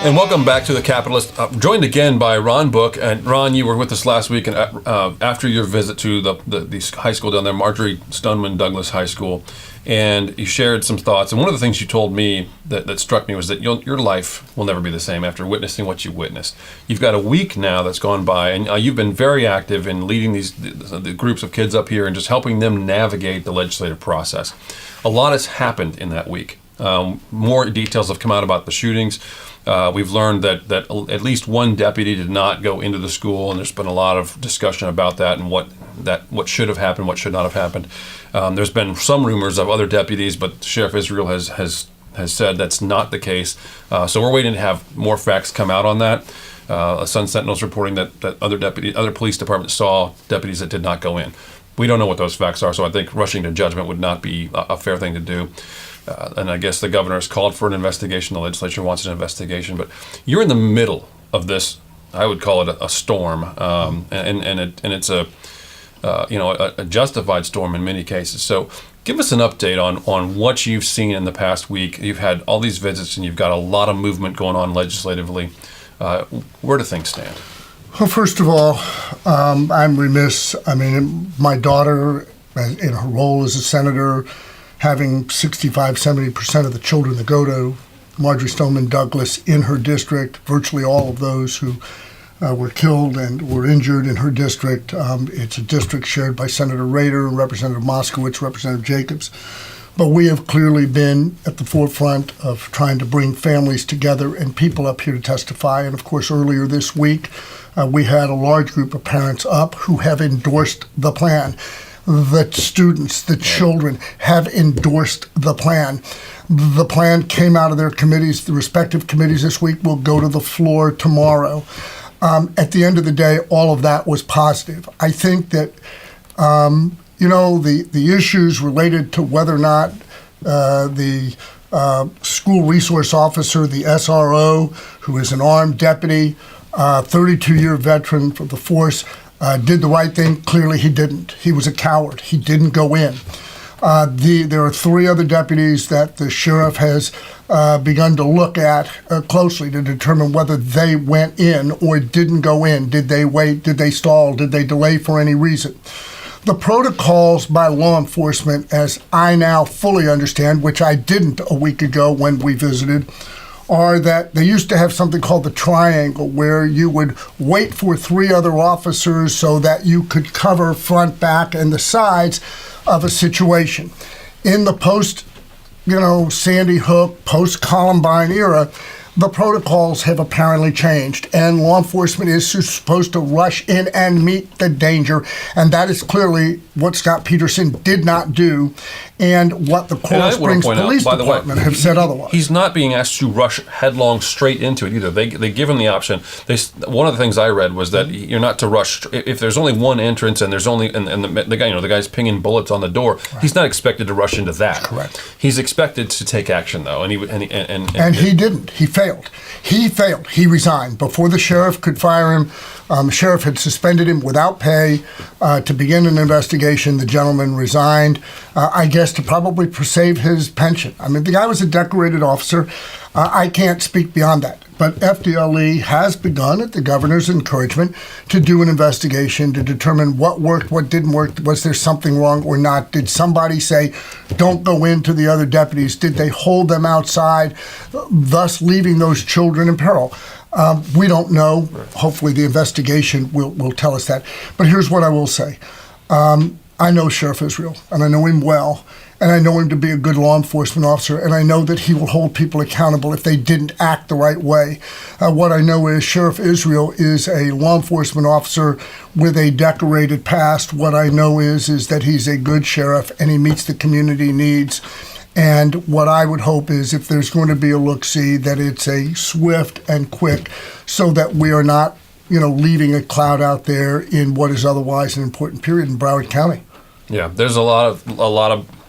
And welcome back to the Capitolist. Joined again by Ron Book. And Ron, you were with us last week, and after your visit to the high school down there, Marjorie Stoneman Douglas High School, and you shared some thoughts. And one of the things you told me that struck me was that your life will never be the same after witnessing what you witnessed. You've got a week now that's gone by, and you've been very active in leading the groups of kids up here and just helping them navigate the legislative process. A lot has happened in that week. More details have come out about the shootings. We've learned that at least one deputy did not go into the school, and there's been a lot of discussion about that and what should have happened, what should not have happened. There's been some rumors of other deputies, but Sheriff Israel has said that's not the case. So we're waiting to have more facts come out on that. Sun Sentinel's reporting that other police departments saw deputies that did not go in. We don't know what those facts are, so I think rushing to judgment would not be a fair thing to do. And I guess the governor has called for an investigation. The legislature wants an investigation. But you're in the middle of this, I would call it a storm, and it's a justified storm in many cases. So give us an update on what you've seen in the past week. You've had all these visits, and you've got a lot of movement going on legislatively. Where do things stand? Well, first of all, I'm remiss. I mean, my daughter, in her role as a senator, having 65-70% of the children that go to Marjorie Stoneman Douglas in her district, virtually all of those who were killed and were injured in her district. It's a district shared by Senator Rader, Representative Moskowitz, Representative Jacobs. But we have clearly been at the forefront of trying to bring families together and people up here to testify. And of course, earlier this week, we had a large group of parents up who have endorsed the plan. The students, the children have endorsed the plan. The plan came out of their committees. The respective committees this week will go to the floor tomorrow. At the end of the day, all of that was positive. I think that, the issues related to whether or not the school resource officer, the SRO, who is an armed deputy, 32-year veteran from the force, did the right thing. Clearly he didn't. He was a coward. He didn't go in. There are three other deputies that the sheriff has begun to look at closely to determine whether they went in or didn't go in. Did they wait? Did they stall? Did they delay for any reason? The protocols by law enforcement, as I now fully understand, which I didn't a week ago when we visited, are that they used to have something called the triangle, where you would wait for three other officers so that you could cover front, back, and the sides of a situation. In the post-Sandy Hook, post-Columbine era, the protocols have apparently changed, and law enforcement is supposed to rush in and meet the danger, and that is clearly what Scott Peterson did not do, and what the Coral Springs Police Department have said otherwise. He's not being asked to rush headlong straight into it either. They give him the option. One of the things I read was that you're not to rush if there's only one entrance and there's only and the guy, the guy's pinging bullets on the door. Right. He's not expected to rush into that. That's correct. He's expected to take action though, and he didn't. He failed. He resigned before the sheriff could fire him. The sheriff had suspended him without pay to begin an investigation. The gentleman resigned, I guess, to probably save his pension. I mean, the guy was a decorated officer. I can't speak beyond that. But FDLE has begun, at the governor's encouragement, to do an investigation to determine what worked, what didn't work. Was there something wrong or not? Did somebody say, don't go into the other deputies? Did they hold them outside, thus leaving those children in peril? We don't know. Hopefully the investigation will tell us that. But here's what I will say. I know Sheriff Israel, and I know him well, and I know him to be a good law enforcement officer, and I know that he will hold people accountable if they didn't act the right way. What I know is Sheriff Israel is a law enforcement officer with a decorated past. What I know is that he's a good sheriff, and he meets the community needs. And what I would hope is if there's going to be a look-see, that it's a swift and quick, so that we are not, leaving a cloud out there in what is otherwise an important period in Broward County. Yeah, there's a lot of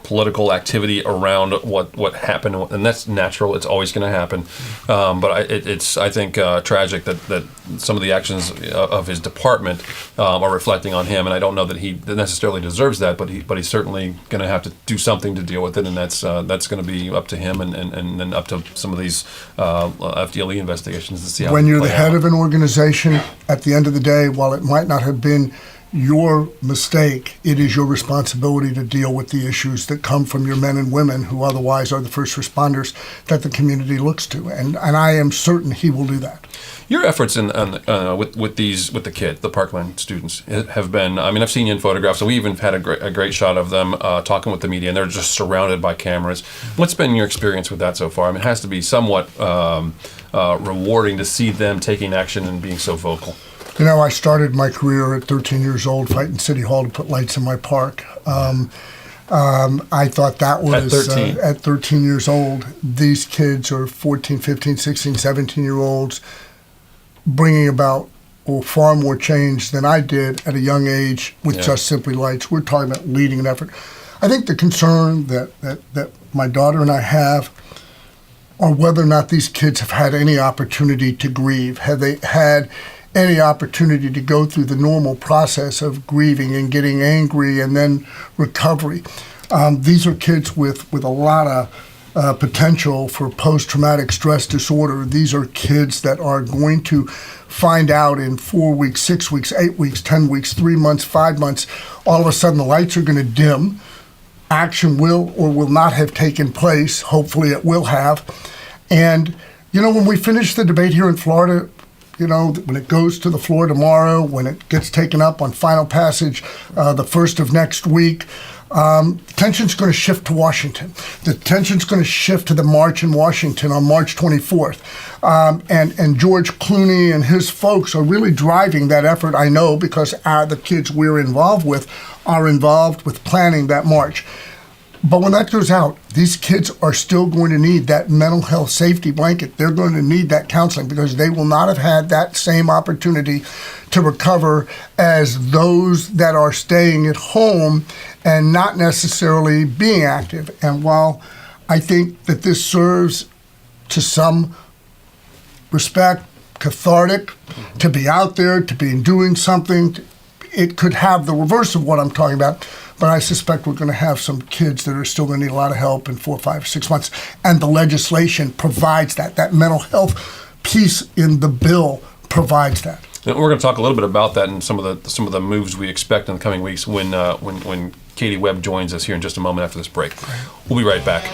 political activity around what happened, and that's natural. It's always going to happen. But it's I think tragic that some of the actions of his department are reflecting on him, and I don't know that he necessarily deserves that, but he's certainly going to have to do something to deal with it, and that's going to be up to him and then up to some of these FDLE investigations to see how. When you're the head of an organization, at the end of the day, while it might not have been your mistake, it is your responsibility to deal with the issues that come from your men and women who otherwise are the first responders that the community looks to. And I am certain he will do that. Your efforts with the Parkland students have been, I mean, I've seen you in photographs, and we even had a great shot of them talking with the media, and they're just surrounded by cameras. What's been your experience with that so far? I mean, it has to be somewhat rewarding to see them taking action and being so vocal. You know, I started my career at 13 years old fighting City Hall to put lights in my park. I thought that was, at 13 years old, these kids are 14, 15, 16, 17-year-olds bringing about far more change than I did at a young age with just simply lights. We're talking about leading an effort. I think the concern that my daughter and I have are whether or not these kids have had any opportunity to grieve. Have they had any opportunity to go through the normal process of grieving and getting angry and then recovery? These are kids with a lot of potential for post-traumatic stress disorder. These are kids that are going to find out in 4 weeks, 6 weeks, 8 weeks, 10 weeks, 3 months, 5 months, all of a sudden the lights are going to dim. Action will or will not have taken place. Hopefully it will have. And, you know, when we finish the debate here in Florida, you know, when it goes to the floor tomorrow, when it gets taken up on final passage the first of next week, tension's going to shift to Washington. The tension's going to shift to the march in Washington on March 24th. And George Clooney and his folks are really driving that effort, I know, because the kids we're involved with are involved with planning that march. But when that goes out, these kids are still going to need that mental health safety blanket. They're going to need that counseling because they will not have had that same opportunity to recover as those that are staying at home and not necessarily being active. And while I think that this serves to some respect, cathartic, to be out there, to be doing something, it could have the reverse of what I'm talking about. But I suspect we're going to have some kids that are still going to need a lot of help in 4, 5, 6 months. And the legislation provides that. That mental health piece in the bill provides that. And we're going to talk a little bit about that and some of the moves we expect in the coming weeks when Katie Webb joins us here in just a moment after this break. We'll be right back.